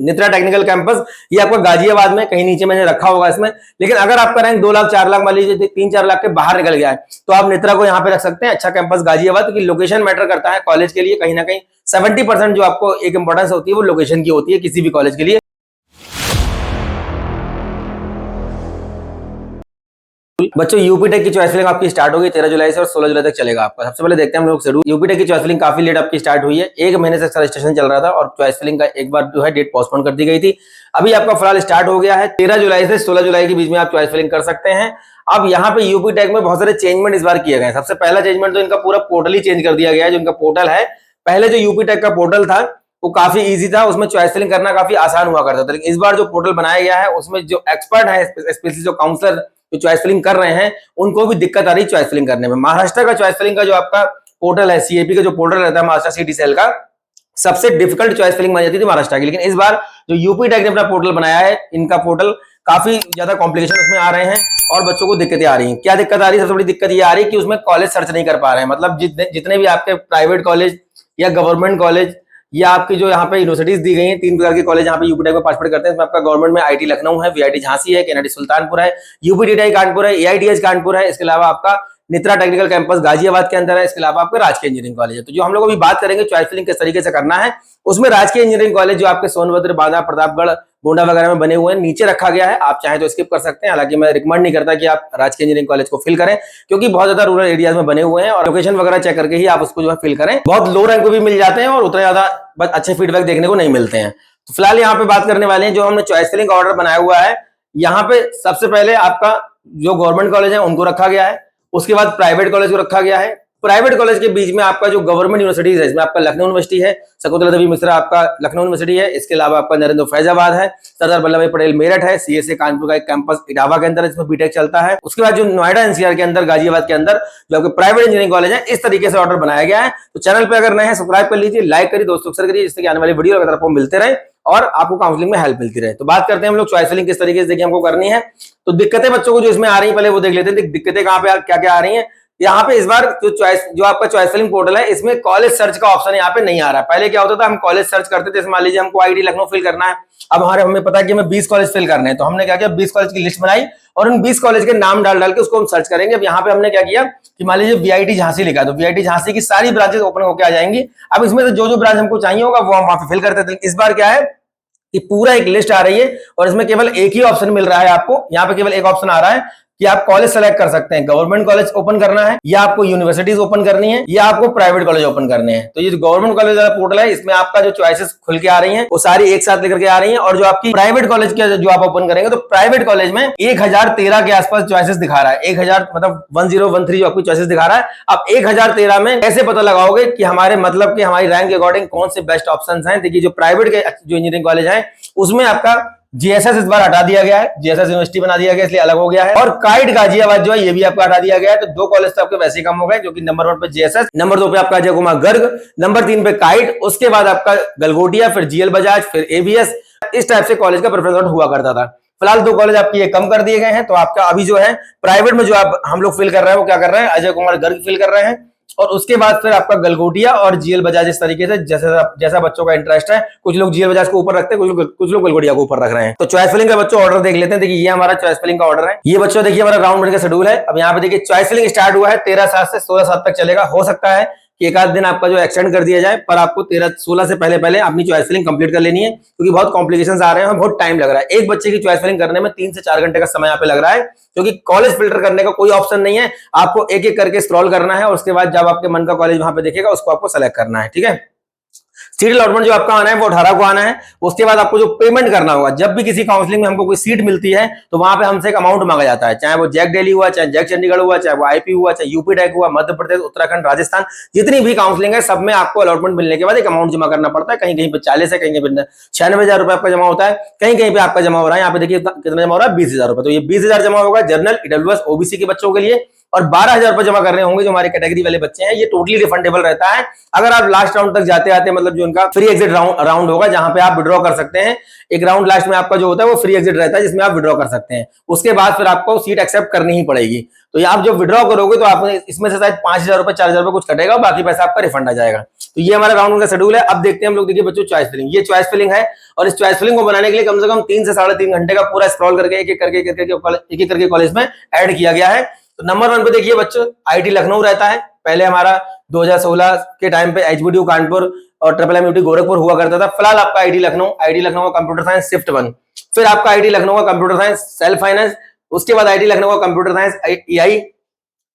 Netra technical campus, ये आपका गाजियाबाद में कहीं नीचे मैंने रखा होगा इसमें। लेकिन अगर आपका रैंक 2 लाख 4 लाख मान लीजिए 3-4 लाख के बाहर निकल गया है तो आप नेत्रा को यहाँ पे रख सकते हैं। अच्छा कैंपस गाजियाबाद, क्योंकि लोकेशन मैटर करता है कॉलेज के लिए। कहीं ना कहीं 70% जो आपको एक इंपॉर्टेंस होती है वो लोकेशन की होती है किसी भी कॉलेज के लिए। बच्चों यूपी टेक की चॉइस फिलिंग आपकी स्टार्ट होगी 13 जुलाई से और 16 जुलाई तक चलेगा आपका। सबसे पहले देखते हैं हम लोग शेड्यूल। यूपी टेक की चॉइस फिलिंग काफी लेट आपकी स्टार्ट हुई है, 1 महीने से रजिस्ट्रेशन चल रहा था और चॉइस फिलिंग का एक बार जो है डेट पोस्टपोन कर दी गई थी। अभी आपका फिलहाल स्टार्ट हो गया है 13 जुलाई से 16 जुलाई के बीच में आप चॉइस फिलिंग कर सकते हैं। अब यहाँ पे यूपी टेक में बहुत सारे चेंजमेंट इस बार किए गए हैं। सबसे पहला चेंजमेंट तो इनका पूरा पोर्टल ही चेंज कर दिया गया है। जो इनका पोर्टल है, पहले जो यूपी टेक का पोर्टल था वो काफी इजी था, उसमें चॉइस फिलिंग करना काफी आसान हुआ करता था। लेकिन इस बार जो पोर्टल बनाया गया है उसमें जो एक्सपर्ट है, स्पेशली जो काउंसलर जो चॉइस फिलिंग कर रहे हैं, उनको भी दिक्कत आ रही है चॉइस फिलिंग करने में। महाराष्ट्र का चॉइस फिलिंग का जो आपका पोर्टल है, सीएपी का जो पोर्टल रहता है महाराष्ट्र सिटी सेल का, सबसे डिफिकल्ट चॉइस फिलिंग मानी जाती थी महाराष्ट्र की। लेकिन इस बार जो यूपी टेक ने अपना पोर्टल बनाया है, इनका पोर्टल काफी ज्यादा कॉम्प्लिकेशन उसमें आ रहे हैं और बच्चों को दिक्कतें आ रही हैं। क्या दिक्कत आ रही है? सबसे बड़ी दिक्कत ये आ रही है कि उसमें कॉलेज सर्च नहीं कर पा रहे हैं। मतलब जितने भी आपके प्राइवेट कॉलेज या गवर्नमेंट कॉलेज या आपकी जो यहाँ पे यूनिवर्सिटीज दी गई हैं, 3 प्रकार के कॉलेज यहाँ पे यूपी टेक में पार्टिसिपेट करते हैं। इसमें आपका गवर्नमेंट में आईटी लखनऊ है, वीआईटी झांसी है, केनेडी सुल्तानपुर है, यूपीटीआई कानपुर है, एआईटीएच कानपुर है। इसके अलावा आपका नेत्रा टेक्निकल कैंपस गाजियाबाद के अंदर है। इसके अलावा आपका राजकीय इंजीनियरिंग कॉलेज है। तो जो हम लोग अभी बात करेंगे चॉइस फिलिंग किस तरीके से करना है, उसमें राजकीय इंजीनियरिंग कॉलेज जो आपके सोनभद्र, बांदा, प्रतापगढ़, गोंडा वगैरह में बने हुए हैं, नीचे रखा गया है। आप चाहे तो स्किप कर सकते हैं। हालांकि मैं रिकमेंड नहीं करता कि आप राजकीय इंजीनियरिंग कॉलेज को फिल करें, क्योंकि बहुत ज्यादा रूरल एरियाज में बने हुए हैं और लोकेशन वगैरह चेक करके ही आप उसको जो है फिल करें। बहुत लो रैंक भी मिल जाते हैं और उतना ज्यादा अच्छे फीडबैक देखने को नहीं मिलते हैं। तो फिलहाल यहाँ पे बात करने वाले हैं जो हमने चॉइस फिलिंग का ऑर्डर बनाया हुआ है। यहाँ पे सबसे पहले आपका जो गवर्नमेंट कॉलेज है उनको रखा गया है, उसके बाद प्राइवेट कॉलेज को रखा गया है। प्राइवेट कॉलेज के बीच में आपका जो गवर्नमेंट यूनिवर्सिटीज है, इसमें आपका लखनऊ यूनिवर्सिटी है, शकुंतला देवी मिश्रा आपका लखनऊ यूनिवर्सिटी है। इसके अलावा आपका नरेंद्र फैजाबाद है, सरदार वल्लभ भाई पटेल मेरठ है, सीएसए कानपुर का एक कैंपस इटावा के अंदर इसमें बीटेक चलता है। उसके बाद जो नोएडा एनसीआर के अंदर गाजियाबाद के अंदर जो आपके प्राइवेट इंजीनियरिंग कॉलेज है, इस तरीके से ऑर्डर बनाया गया है। तो चैनल पे अगर नए हैं सब्सक्राइब कर लीजिए, लाइक करिए, दोस्तों शेयर करिए, जिससे कि आने वाली वीडियो लगातार आपको मिलते रहे और आपको काउंसलिंग में हेल्प मिलती रहे। तो बात करते हैं हम लोग चॉइस फिलिंग किस तरीके से देखिए हमको करनी है। तो दिक्कतें बच्चों को जो इसमें आ रही है पहले वो देख लेते हैं। दिक्कतें कहाँ पे क्या क्या आ रही है। यहाँ पे इस बार जो आपका चॉइस फिलिंग पोर्टल है, इसमें कॉलेज सर्च का ऑप्शन यहाँ पे नहीं आ रहा है। पहले क्या होता था, हम कॉलेज सर्च करते थे। मान लीजिए हमको आईटी लखनऊ फिल करना है, अब हमें पता है कि हमें 20 कॉलेज फिल करने हैं, तो हमने क्या किया, 20 कॉलेज की लिस्ट बनाई और उन 20 कॉलेज के नाम डाल के उसको हम सर्च करेंगे। अब यहाँ पे हमने क्या किया कि मान लीजिए वीआईटी झांसी लिखा, तो वीआईटी झांसी की सारी ब्रांचेस ओपन होकर आ जाएंगी। अब इसमें से जो ब्रांच हमको चाहिए होगा वो हम वहां पे फिल करते थे। इस बार क्या है कि पूरा एक लिस्ट आ रही है और इसमें केवल एक ही ऑप्शन मिल रहा है आपको। यहाँ पे केवल एक ऑप्शन आ रहा है कि आप कॉलेज सेलेक्ट कर सकते हैं, गवर्नमेंट कॉलेज ओपन करना है या आपको यूनिवर्सिटीज ओपन करनी है या आपको प्राइवेट कॉलेज ओपन करने हैं। तो ये जो गवर्नमेंट कॉलेज वाला पोर्टल है, इसमें आपका जो चॉइसेस खुल के आ रही हैं वो सारी एक साथ लेकर के आ रही हैं। और जो आपकी प्राइवेट कॉलेज के जो आप ओपन करेंगे, तो प्राइवेट कॉलेज में 1013 के आसपास चॉइसेस दिखा रहा है। 1000 मतलब 1013 जो आपकी चॉइसेस दिखा रहा है। अब 1013 में कैसे पता लगाओगे कि हमारे मतलब कि हमारी रैंक के अकॉर्डिंग कौन से बेस्ट ऑप्शन हैं। देखिए जो प्राइवेट के जो इंजीनियरिंग कॉलेज है उसमें आपका जीएसएस इस बार हटा दिया गया है, जीएसएस यूनिवर्सिटी बना दिया गया, इसलिए अलग हो गया है। और काइट गाजियाबाद जो है ये भी आपका हटा दिया गया है। तो 2 कॉलेज तो आपके वैसे ही कम हो गए, जो कि नंबर 1 पे जीएसएस, नंबर 2 पे आपका अजय कुमार गर्ग, नंबर 3 पे काइट, उसके बाद आपका गलगोटिया, फिर जीएल बजाज, फिर एबीएस। इस टाइप से कॉलेज का प्रेफरेंस हुआ करता था। फिलहाल 2 कॉलेज आपके ये कम कर दिए गए हैं। तो आपका अभी जो है प्राइवेट में जो आप हम लोग फिल कर रहे हैं वो क्या कर रहे हैं, अजय कुमार गर्ग फिल कर रहे हैं और उसके बाद फिर आपका गलगोटिया और जीएल बजाज। इस तरीके से जैसा बच्चों का इंटरेस्ट है, कुछ लोग जीएल बजाज को ऊपर रखते हैं, कुछ लोग गलगोटिया को ऊपर रख रहे हैं। तो चॉइस फिलिंग का बच्चों ऑर्डर देख लेते हैं। देखिए ये हमारा चॉइस फिलिंग का ऑर्डर है। ये बच्चों देखिए हमारा राउंड 1 का शेड्यूल है। अब यहाँ पे देखिए चॉइस फिलिंग स्टार्ट हुआ है 13/7 से 16/7 तक चलेगा। हो सकता है कि एक आध दिन आपका जो एक्सटेंड कर दिया जाए, पर आपको 16 से पहले अपनी चॉइस फिलिंग कंप्लीट कर लेनी है, क्योंकि बहुत कॉम्प्लिकेशंस आ रहे हैं, बहुत टाइम लग रहा है। एक बच्चे की चॉइस फिलिंग करने में 3 से 4 घंटे का समय यहाँ पे लग रहा है, क्योंकि कॉलेज फिल्टर करने का कोई ऑप्शन नहीं है। आपको एक एक करके स्क्रॉल करना है और उसके बाद जब आपके मन का कॉलेज वहां पे दिखेगा उसको आपको सेलेक्ट करना है। ठीक है, सीट अलॉटमेंट जो आपका आना है वो 18 को आना है। उसके बाद आपको जो पेमेंट करना होगा, जब भी किसी काउंसलिंग में हमको कोई सीट मिलती है तो वहां पे हमसे एक अमाउंट मांगा जाता है, चाहे वो जैक दिल्ली हुआ, चाहे जैक चंडीगढ़ हुआ, चाहे वो आईपी हुआ, चाहे यूपी टेक हुआ, मध्य प्रदेश, उत्तराखंड, राजस्थान, जितनी भी काउंसलिंग है सब में आपको अलॉटमेंट मिलने के बाद एक अमाउंट जमा करना पड़ता है। कहीं कहीं पे 40 है, कहीं कहीं पे 96,000 रुपए आपका जमा होता है, कहीं कहीं पे आपका जमा हो रहा है, यहाँ पे देखिए कितना जमा हो रहा है, 20,000 रुपए। तो ये 20,000 जमा होगा जनरल, ईडब्ल्यूएस, ओबीसी के बच्चों के लिए। और 12,000 रुपए जमा करने होंगे जो हमारे कैटेगरी वाले बच्चे हैं। ये टोटली रिफंडेबल रहता है अगर आप लास्ट राउंड तक जाते आते, मतलब जो उनका फ्री एग्जिट राउंड होगा जहां पे आप विड्रॉ कर सकते हैं। एक राउंड लास्ट में आपका जो होता है वो फ्री एग्जिट रहता है जिसमें आप विड्रॉ कर सकते हैं। उसके बाद फिर आपको सीट एक्सेप्ट करनी ही पड़ेगी। तो ये आप जब विड्रॉ करोगे तो आप इसमें से शायद 5,000 रुपए 4,000 रुपए कुछ कटेगा, बाकी पैसा आपका रिफंड आ जाएगा। तो ये हमारा राउंड का शेड्यूल है। अब देखते हैं हम लोग, देखिए बच्चों चॉइस फिलिंग, ये चॉइस फिलिंग है और इस चॉइस फिलिंग को बनाने के लिए कम से कम 3 से 3.5 घंटे का पूरा स्क्रॉल करके एक एक करके कॉलेज में ऐड किया गया है। तो नंबर 1 पे देखिए बच्चों आईटी लखनऊ रहता है। पहले हमारा 2016 के टाइम पे एचबीडीयू कानपुर और ट्रिपल गोरखपुर हुआ करता था। फिलहाल आपका आईटी लखनऊ का कंप्यूटर साइंस शिफ्ट 1, फिर आपका आईटी लखनऊ का कंप्यूटर साइंस सेल्फ फाइनेंस, उसके बाद आईटी लखनऊ का कंप्यूटर साइंस ईआई,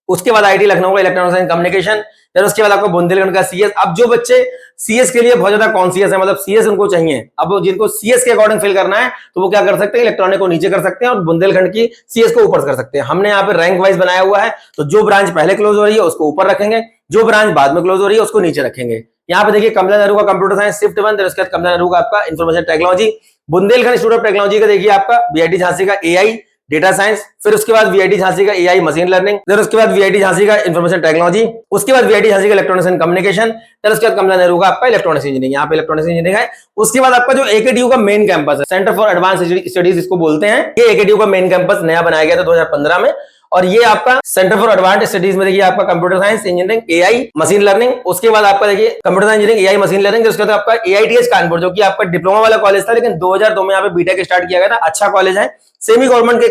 उसके बाद आईटी लखनऊ का इलेक्ट्रॉनिक्स एंड कम्युनिकेशन, फिर उसके बाद आपको बुंदेलखंड का सीएस। अब जो बच्चे सीएस के लिए बहुत ज्यादा कॉन्शियस है, मतलब सीएस उनको चाहिए, अब जिनको सीएस के अकॉर्डिंग फिल करना है तो वो क्या कर सकते हैं, इलेक्ट्रॉनिक को नीचे कर सकते हैं और बुंदेलखंड की सीएस को ऊपर कर सकते हैं। हमने यहाँ पे रैंक वाइज बनाया हुआ है, तो जो ब्रांच पहले क्लोज हो रही है उसको ऊपर रखेंगे, जो ब्रांच बाद में क्लोज हो रही है उसको नीचे रखेंगे। यहाँ पे देखिए कमला नेहरू का कंप्यूटर साइंस शिफ्ट 1, उसके बाद कमला नेहरू का आपका information technology, Bundelkhand institute of technology का देखिए आपका बीआईटी झांसी का एआई डेटा साइंस, फिर उसके बाद वीआईटी झांसी का एआई मशीन लर्निंग, फिर उसके बाद वीआईटी झांसी का इंफॉर्मेशन टेक्नोलॉजी, उसके बाद वीआईटी झांसी का इलेक्ट्रॉनिक्स एंड कम्युनिकेशन, फिर उसके बाद कमला नेहरू का आपका इलेक्ट्रॉनिक्स इंजीनियरिंग, यहाँ पे इलेक्ट्रॉनिक्स इंजीनियरिंग है। उसके बाद आपका जो एकेटीयू का मेन कैंपस है, सेंटर फॉर एडवांस स्टडीज इसको बोलते हैं, ये एकेटीयू का मेन कैंपस नया बनाया गया था 2015 में। और ये आपका सेंटर फॉर एडवांस स्टडीज में देखिए आपका computer science engineering AI machine learning, उसके बाद आपका देखिए computer science engineering AI machine learning, उसके बाद आपका एआईटीएच कानपुर जो कि आपका डिप्लोमा वाला कॉलेज था, लेकिन 2002 में यहाँ पे बीटेक स्टार्ट किया गया था। अच्छा कॉलेज है, सेमी गवर्नमेंट के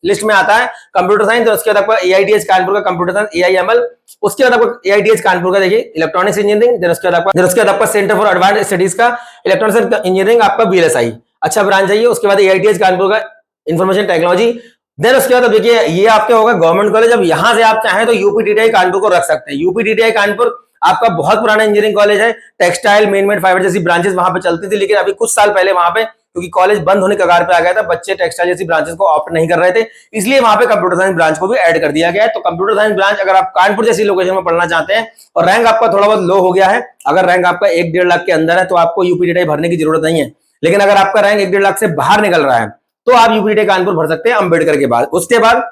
लिस्ट में आता है कंप्यूटर साइंस। उसके बाद आपका एआईटीएच कानपुर का कंप्यूटर साइंस एआईएमएल, उसके बाद आपका एआईटीएच कानपुर का देखिए इलेक्ट्रॉनिक्स इंजीनियरिंग, उसके बाद आपका सेंटर फॉर एडवांस स्टडीज का इलेक्ट्रॉनिक्स इंजीनियरिंग आपका बीएलएसआई अच्छा ब्रांच है ये। उसके बाद एआईटीएच कानपुर का इंफॉर्मेशन टेक्नोलॉजी, देन उसके बाद देखिए ये आपके होगा गवर्नमेंट कॉलेज। अब यहां से आप चाहें तो यूपीटीटीआई कानपुर को रख सकते हैं। यूपीटीटीआई कानपुर आपका बहुत पुराना इंजीनियरिंग कॉलेज है, टेक्सटाइल मेन फाइबर जैसी ब्रांचेस वहां पे चलती थी, लेकिन अभी कुछ साल पहले वहां पे क्योंकि कॉलेज बंद होने कगार पे आ गया था, बच्चे टेक्सटाइल जैसी ब्रांचेस को ऑप्ट नहीं कर रहे थे, इसलिए वहां पे कंप्यूटर साइंस ब्रांच को भी ऐड कर दिया गया है। तो कंप्यूटर साइंस ब्रांच अगर आप कानपुर जैसी लोकेशन में पढ़ना चाहते हैं और रैंक आपका थोड़ा बहुत लो हो गया है, अगर रैंक आपका 1-1.5 लाख के अंदर है तो आपको यूपीटीटीआई भरने की जरूरत नहीं है। लेकिन अगर आपका रैंक 1-1.5 लाख से बाहर निकल रहा है तो आप यूपीटीटीआई कानपुर भर सकते हैं अम्बेडकर के बाद। उसके बाद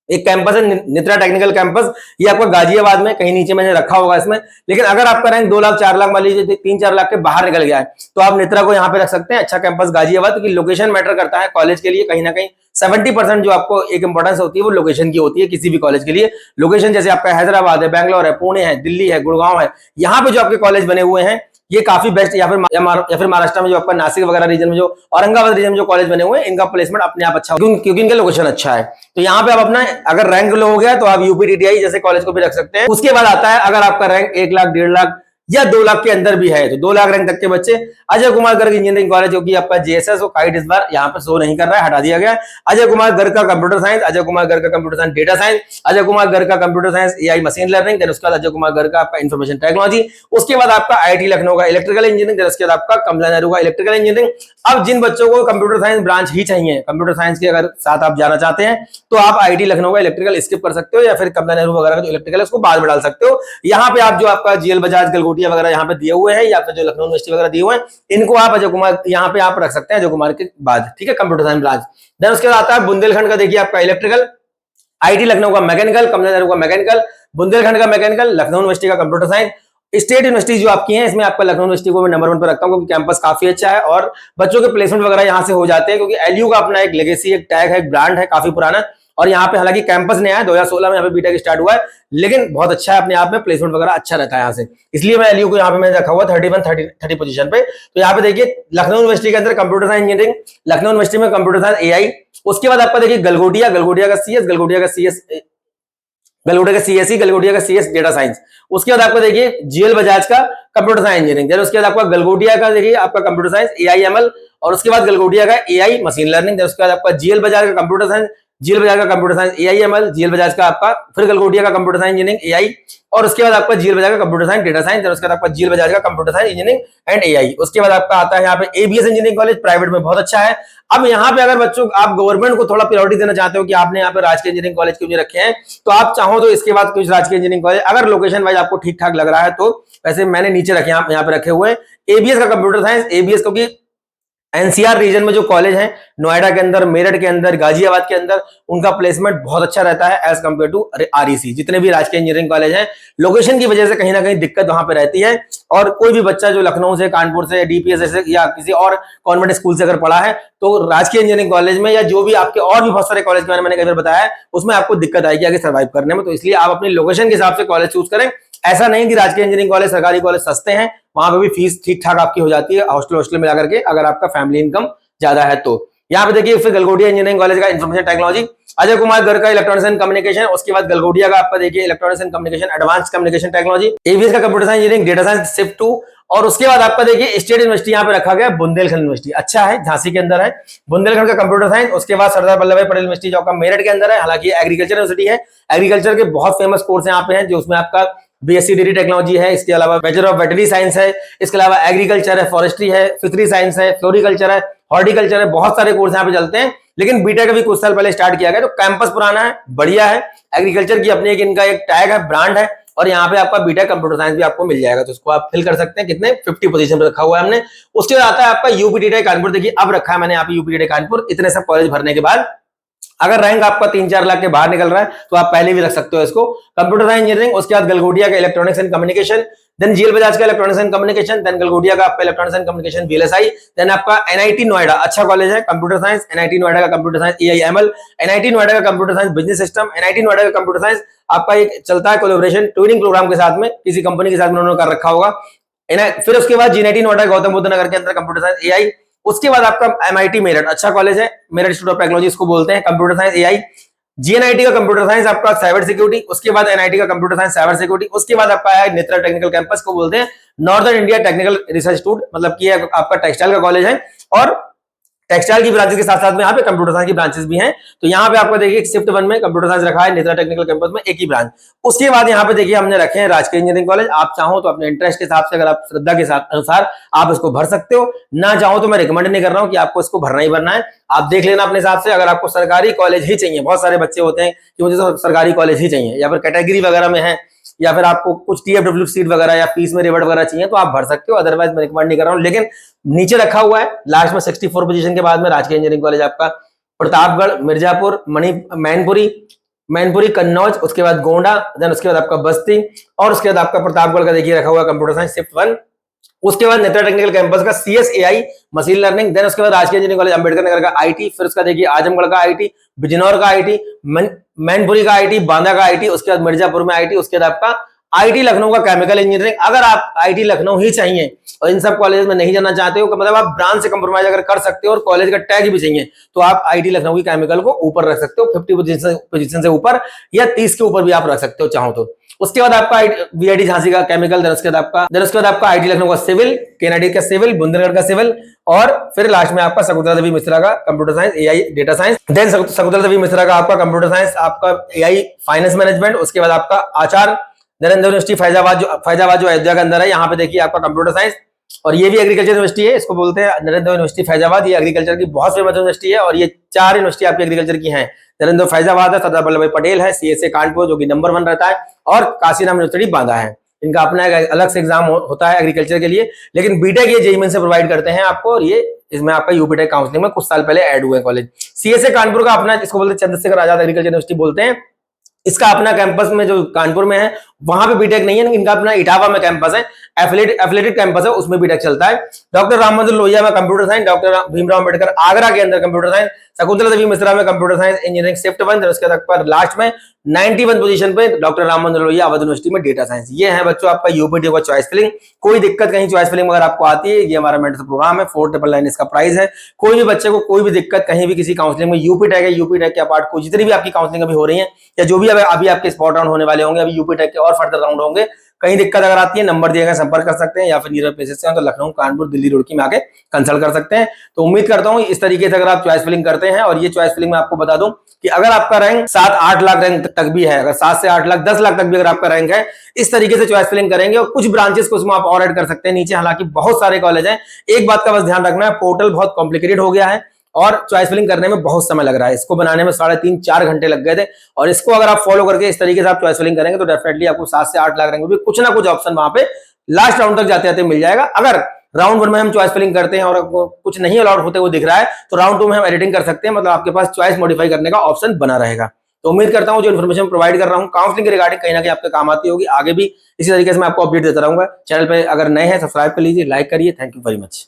एक कैंपस है नित्रा टेक्निकल कैंपस, ये आपका गाजियाबाद में कहीं नीचे मैंने रखा होगा इसमें। लेकिन अगर आपका रैंक 2 लाख 4 लाख मान लीजिए 3-4 लाख के बाहर निकल गया है तो आप नित्रा को यहाँ पे रख सकते हैं। अच्छा कैंपस गाजियाबाद, क्योंकि लोकेशन मैटर करता है कॉलेज के लिए। कहीं ना कहीं 70% जो आपको एक इंपॉर्टेंस होती है वो लोकेशन की होती है किसी भी कॉलेज के लिए। लोकेशन जैसे आपका हैदराबाद है, बैंगलोर है, पुणे है, दिल्ली है, गुड़गांव है, यहाँ पे जो आपके कॉलेज बने हुए हैं ये काफी बेस्ट, या फिर महाराष्ट्र में जो आपका नासिक वगैरह रीजन में जो औरंगाबाद रीजन में जो कॉलेज बने हुए हैं इनका प्लेसमेंट अपने आप अच्छा क्योंकि इनका लोकेशन अच्छा है। तो यहाँ पे आप अपना अगर रैंक लो हो गया तो आप यूपीटीटीआई जैसे कॉलेज को भी रख सकते हैं। उसके बाद आता है अगर आपका रैंक 1 लाख 1.5 लाख या 2 लाख के अंदर भी है तो 2 लाख रैंक तक के बच्चे अजय कुमार गर्ग इंजीनियरिंग कॉलेज जो कि आपका जेएसएस और काइट इस बार यहाँ पे शो नहीं कर रहा है, हटा दिया गया। अजय कुमार गर्ग का कंप्यूटर साइंस, अजय कुमार गर्ग का computer science data science, Ajay Kumar Garg का computer science AI machine learning, then उसके बाद अजय कुमार गर्ग का आपका इंफॉर्मेशन टेक्नोलॉजी, उसके बाद आपका आईटी लखनऊ का इलेक्ट्रिकल इंजीनियरिंग, देन उसके बाद आपका कमला नेहरू का इलेक्ट्रिकल इंजीनियरिंग। अब जिन बच्चों को कंप्यूटर साइंस ब्रांच ही चाहिए, कंप्यूटर साइंस के अगर साथ आप जाना चाहते हैं तो आप आईटी लखनऊ का इलेक्ट्रिकल स्किप कर सकते हो या फिर कमला नेहरू वगैरह का जो इलेक्ट्रिकल है उसको बाद में डाल सकते हो। यहाँ पे आप जो आपका जीएल बजाज गलगोटिया वगैरह यहाँ पे दिए हुए हैं या फिर जो लखनऊ यूनिवर्सिटी वगैरह दिए हुए हैं इनको आप अजय कुमार यहाँ पे आप रख सकते हैं अजय कुमार के बाद, ठीक है, कंप्यूटर साइंस ब्रांच। देन उसके बाद आता है बुंदेलखंड का देखिए आपका इलेक्ट्रिकल, आईटी लखनऊ का मैकेनिकल, कमला नेहरू का मैकेनिकल, बुंदेलखंड का मैकेनिकल, लखनऊ यूनिवर्सिटी का कंप्यूटर साइंस। स्टेट यूनिवर्सिटी जो आपकी है इसमें आपका लखनऊ यूनिवर्सिटी को मैं नंबर 1 पर रखता हूँ क्योंकि कैंपस काफी अच्छा है और बच्चों के प्लेसमेंट वगैरह यहाँ से हो जाते हैं क्योंकि एलयू का अपना एक लेगेसी, एक टैग है, एक ब्रांड है काफी पुराना। और यहाँ पे हालांकि कैंपस नया है, 2016 में यहाँ पे बीटेक स्टार्ट हुआ है, लेकिन बहुत अच्छा है अपने आप में, प्लेसमेंट वगैरह अच्छा रहता है यहाँ से, इसलिए मैं एलयू को यहाँ पे मैंने रखा हुआ 30 पोजीशन पे। तो यहाँ पे देखिए लखनऊ यूनिवर्सिटी के अंदर computer science engineering, Lucknow university में कंप्यूटर साइंस एआई, उसके बाद आपका देखिए गलगोटिया का सीएस, गलगोटिया का सीएस डेटा साइंस, उसके बाद आपको देखिए जीएल बजाज का कंप्यूटर साइंस इंजीनियरिंग, उसके बाद आपका गलगोटिया का देखिए आपका कंप्यूटर साइंस एआईएमएल, और उसके बाद गलगोटिया का एआई मशीन लर्निंग, उसके बाद आपका जीएल बजाज का कंप्यूटर साइंस, जीएल बजाज का computer science AIML, GL Bajaj का आपका फिर गलगोटिया का कंप्यूटर साइंस इंजीनियरिंग एआई, और उसके बाद आपका जीएल बजाज का कंप्यूटर साइंस डेटा साइंस, उसके बाद आपका जीएल बजाज का computer science engineering and AI. उसके बाद आपका आता है यहाँ पे एबीएस इंजीनियरिंग कॉलेज, प्राइवेट में बहुत अच्छा है। अब यहाँ पे अगर बच्चों आप गवर्नमेंट को थोड़ा प्रायोरिटी देना चाहते हो कि आपने यहाँ पे राजकीय इंजीनियरिंग कॉलेज क्यों नहीं रखे हैं, तो आप चाहो तो इसके बाद कुछ राजकीय इंजीनियरिंग कॉलेज अगर लोकेशन वाइज आपको ठीक ठाक लग रहा है तो वैसे मैंने नीचे रखे यहाँ पे रखे हुए एबीएस का कंप्यूटर साइंस, एबीएस क्योंकि एनसीआर रीजन में जो कॉलेज हैं, नोएडा के अंदर, मेरठ के अंदर, गाजियाबाद के अंदर, उनका प्लेसमेंट बहुत अच्छा रहता है एज कंपेयर टू आरईसी। जितने भी राजकीय इंजीनियरिंग कॉलेज हैं, लोकेशन की वजह से कहीं ना कहीं दिक्कत वहां पे रहती है। और कोई भी बच्चा जो लखनऊ से, कानपुर से, डीपीएस से या किसी और कॉन्वेंट स्कूल से अगर पढ़ा है, तो राजकीय इंजीनियरिंग कॉलेज में या जो भी आपके और भी बहुत सारे कॉलेज के बारे में मैंने कई बार बताया है, उसमें आपको दिक्कत आएगी आगे सर्वाइव करने में। तो इसलिए आप अपनी लोकेशन के हिसाब से कॉलेज चूज करें। ऐसा नहीं कि राजकीय इंजीनियरिंग कॉलेज, सरकारी कॉलेज सस्ते हैं, वहां पे भी फीस ठीक ठाक आपकी हो जाती है हॉस्टल मिला करके, अगर आपका फैमिली इनकम ज्यादा है तो। यहाँ पे देखिए फिर गलगोटिया इंजीनियरिंग कॉलेज का इंफॉर्मेशन टेक्नोलॉजी, अजय कुमार गर्ग का इलेक्ट्रॉनिक्स एंड कम्युनिकेशन, उसके बाद गलगोटिया का आपका देखिए electronics and communication advance communication technology, AVS का computer science engineering, data science shift 2। और उसके बाद आपका देखिए स्टेट यूनिवर्सिटी यहाँ पे रखा गया बुंदेलखंड यूनिवर्सिटी, अच्छा है, झांसी के अंदर है बुंदेलखंड का कंप्यूटर साइंस। उसके बाद सरदार वल्लभ भाई पटेल यूनिवर्सिटी जो आपका मेरठ के अंदर है, हालांकि एग्रीकल्चर यूनिवर्सिटी है। एग्रीकल्चर के बहुत फेमस कोर्स यहाँ पे हैं, जो उसमें आपका बीएससी डेयरी टेक्नोलॉजी है, इसके अलावा बैचलर ऑफ वेटरनरी साइंस है, इसके अलावा एग्रीकल्चर है, फॉरेस्ट्री है, फिशरी साइंस है, फ्लोरिकल्चर है, हॉर्टिकल्चर है, बहुत सारे कोर्स यहाँ पे चलते हैं। लेकिन बीटेक अभी कुछ साल पहले स्टार्ट किया गया, तो कैंपस पुराना है, बढ़िया है। एग्रीकल्चर की अपनी एक इनका एक टैग है, ब्रांड है, और यहाँ पे आपका बीटेक कंप्यूटर साइंस भी आपको मिल जाएगा, तो उसको आप फिल कर सकते हैं। कितने 50 पोजीशन पे रखा हुआ है हमने। उसके बाद आता है आपका यूपीटीटी कानपुर, देखिए अब रखा है मैंने यहाँ पे यूपीटीटी कानपुर। इतने सब कॉलेज भरने के बाद अगर रैंक आपका 3-4 लाख के बाहर निकल रहा है, तो आप पहले भी रख सकते हो इसको, कंप्यूटर साइंस इंजीनियरिंग। उसके बाद गलगोटिया का electronics and communication, then GL Bajaj का electronics and communication, then Galgotia का आपका electronics and communication VLSI, then आपका एनआईटी नोएडा, अच्छा कॉलेज है कंप्यूटर साइंस, एनआईटी नोएडा का computer science AIML, NIT Noida का computer science business system, NIT Noida का कंप्यूटर साइंस आपका एक चलता है कोलैबोरेशन ट्विनिंग प्रोग्राम के साथ में, किसी कंपनी के साथ में उन्होंने कर रखा होगा। फिर उसके बाद जीएनआईटी नोएडा गौतम बुद्ध नगर के अंदर कंप्यूटर साइंस एआई। उसके बाद आपका एमआईटी मेरठ, अच्छा कॉलेज है, मेरठ इंस्टीट्यूट ऑफ टेक्नोलॉजी इसको बोलते हैं, कंप्यूटर साइंस एआई। जीएनआईटी का कंप्यूटर साइंस आपका साइबर सिक्योरिटी, उसके बाद एनआईटी का कंप्यूटर साइंस साइबर सिक्योरिटी। उसके बाद आपका है नेत्रा टेक्निकल कैंपस को बोलते हैं, northern India technical research institute, मतलब कि आपका टेक्सटाइल का कॉलेज है, और टेक्सटाइल की ब्रांचेस के साथ साथ में यहाँ पे कंप्यूटर साइंस की ब्रांचेस भी हैं। तो यहाँ पे आपको देखिए शिफ्ट 1 में कंप्यूटर साइंस रखा है नेत्रा टेक्निकल कैंपस में, एक ही ब्रांच। उसके बाद यहाँ पे देखिए हमने रखे हैं राजकीय इंजीनियरिंग कॉलेज। आप चाहो तो अपने इंटरेस्ट के हिसाब से, अगर आप श्रद्धा के साथ अनुसार आप इसको भर सकते हो, ना चाहो तो मैं रिकमेंड नहीं कर रहा हूँ कि आपको इसको भरना ही भरना है, आप देख लेना अपने हिसाब से। अगर आपको सरकारी कॉलेज ही चाहिए, बहुत सारे बच्चे होते हैं कि मुझे तो सरकारी कॉलेज ही चाहिए, या फिर कैटेगरी वगैरह में है, या फिर आपको कुछ टीएफडब्ल्यू सीट वगैरह या फीस में रिवर्ट वगैरह चाहिए, तो आप भर सकते हो, अदरवाइज मैं रिकमेंड नहीं कर रहा हूं। लेकिन नीचे रखा हुआ है लास्ट में 64 पोजीशन के बाद में राजकीय इंजीनियरिंग कॉलेज आपका प्रतापगढ़, मिर्जापुर, मैनपुरी, कन्नौज, उसके बाद गोंडा, देन उसके बाद आपका बस्ती, और उसके बाद आपका प्रतापगढ़ का देखिए रखा हुआ कंप्यूटर साइंस शिफ्ट 1। उसके बाद नेत्रा टेक्निकल कैंपस का सीएसएआई मशीन लर्निंग, देन उसके बाद राजकीय इंजीनियरिंग कॉलेज अंबेडकर नगर का आईटी, फिर उसका देखिए आजमगढ़ का आईटी, बिजनौर का आईटी, मैनपुरी का आईटी, बांदा का आईटी, उसके बाद मिर्जापुर में आईटी, उसके बाद आपका आईटी लखनऊ का केमिकल इंजीनियरिंग। अगर आप आईटी लखनऊ ही चाहिए और इन सब कॉलेज में नहीं जाना चाहते हो, मतलब आप ब्रांच से कंप्रोमाइज अगर कर सकते हो और कॉलेज का टैग भी चाहिए, तो आप आईटी लखनऊ की केमिकल को ऊपर रख सकते हो, 50 पोजीशन से ऊपर, या 30 के ऊपर भी आप रख सकते हो चाहो तो। उसके बाद आपका वीआईटी झांसी का केमिकल, देन उसके बाद आपका आईटी लखनऊ का सिविल, केएनआईटी का सिविल, बुंदेलखंड का सिविल, और फिर लास्ट में आपका शकुंतला देवी मिश्रा का computer science AI data science, then Shakuntala Devi Mishra का आपका कंप्यूटर साइंस, आपका एआई फाइनेंस मैनेजमेंट। उसके बाद आपका आचार्य नरेंद्र यूनिवर्सिटी फैजाबाद जो अयोध्या के अंदर है, यहाँ पे देखिए आपका कंप्यूटर साइंस, और ये भी एग्रीकल्चर यूनिवर्सिटी है, इसको बोलते हैं नरेंद्र यूनिवर्सिटी फैजाबाद। ये एग्रीकल्चर की बहुत फेमस यूनिवर्सिटी है, और ये 4 यूनिवर्सिटी आपकी एग्रीकल्चर की हैं। नरेंद्र फैजाबाद है, सरदार वल्लभ भाई पटेल है, सीएसए कानपुर जो कि नंबर 1 रहता है, और काशीराम यूनिवर्सिटी बांदा है। इनका अपना एक अलग से एग्जाम होता है एग्रीकल्चर के लिए, लेकिन बीटेक ये जेईई मेन से प्रोवाइड करते हैं आपको, और ये इसमें आपका यूपीटेक काउंसलिंग में कुछ साल पहले ऐड हुए कॉलेज। सीएसए कानपुर का अपना, इसको बोलते हैं चंद्रशेखर आजाद एग्रीकल्चर यूनिवर्सिटी बोलते हैं, इसका अपना कैंपस में जो कानपुर में है वहां पे बीटेक नहीं है, इनका अपना इटावा में कैंपस है, एफिलेटेड कैंपस है, उसमें बीटेक चलता है। डॉक्टर राम मनोहर लोहिया में computer science, doctor Bhimrao Ambedkar Agra के अंदर कंप्यूटर साइंस, शकुंतला देवी मिश्रा में कंप्यूटर साइंस इंजीनियरिंग शिफ्ट 1, उसके तक लास्ट में 91 पोजीशन पे डॉक्टर राम मनोहर लोहिया अवध यूनिवर्सिटी में डेटा साइंस। ये है बच्चों आपका यूपीटी का चॉइस फिलिंग। कोई दिक्कत कहीं चॉइस फिलिंग अगर आपको आती है, ये हमारा मेंटरशिप प्रोग्राम है, 4999 इसका प्राइस है। कोई भी बच्चे को कोई भी दिक्कत कहीं भी किसी काउंसलिंग में, यूपीटेक है, यूपीटेक के अपार्ट को जितनी भी आपकी काउंसलिंग अभी हो रही है, या जो भी अभी आपके स्पॉट राउंड होने वाले होंगे, अभी यूपीटेक के और फर्दर राउंड होंगे, कहीं दिक्कत अगर आती है नंबर दिए गए संपर्क कर सकते हैं, या फिर नियर प्लेसेस से तो लखनऊ, कानपुर, दिल्ली, रुड़की में आके कंसल्ट कर सकते हैं। तो उम्मीद करता हूं इस तरीके से अगर आप चॉइस फिलिंग करते हैं, और ये चॉइस फिलिंग में आपको बता दूं कि अगर आपका रैंक 7-8 लाख रैंक तक भी है, अगर 7 से 8 लाख 10 लाख तक भी अगर आपका रैंक है, इस तरीके से चॉइस फिलिंग करेंगे, और कुछ ब्रांचेस को उसमें आप और ऐड कर सकते हैं नीचे। हालांकि बहुत सारे कॉलेज हैं, एक बात का बस ध्यान रखना है, पोर्टल बहुत कॉम्प्लिकेटेड हो गया है और चॉइस फिलिंग करने में बहुत समय लग रहा है। इसको बनाने में 3.5-4 घंटे लग गए थे, और इसको अगर आप फॉलो करके इस तरीके से आप चॉइस फिलिंग करेंगे तो डेफिनेटली आपको 7 से 8 लाख रैंक में भी कुछ ना कुछ ऑप्शन वहां पे लास्ट राउंड तक जाते जाते मिल जाएगा। अगर राउंड 1 में हम चॉइस फिलिंग करते हैं और आपको कुछ नहीं अलाउड होते वो दिख रहा है तो राउंड 2 में हम एडिटिंग कर सकते हैं, मतलब आपके पास चॉइस मॉडिफाई करने का ऑप्शन बना रहेगा। तो उम्मीद करता हूं जो इन्फॉर्मेशन प्रोवाइड कर रहा हूं काउंसलिंग के रिगार्डिंग कहीं ना कहीं आपके काम आती होगी। आगे भी इसी तरीके से मैं आपको अपडेट देता रहूंगा। चैनल पे अगर नए हैं सब्सक्राइब कर लीजिए, लाइक करिए। Thank you very much.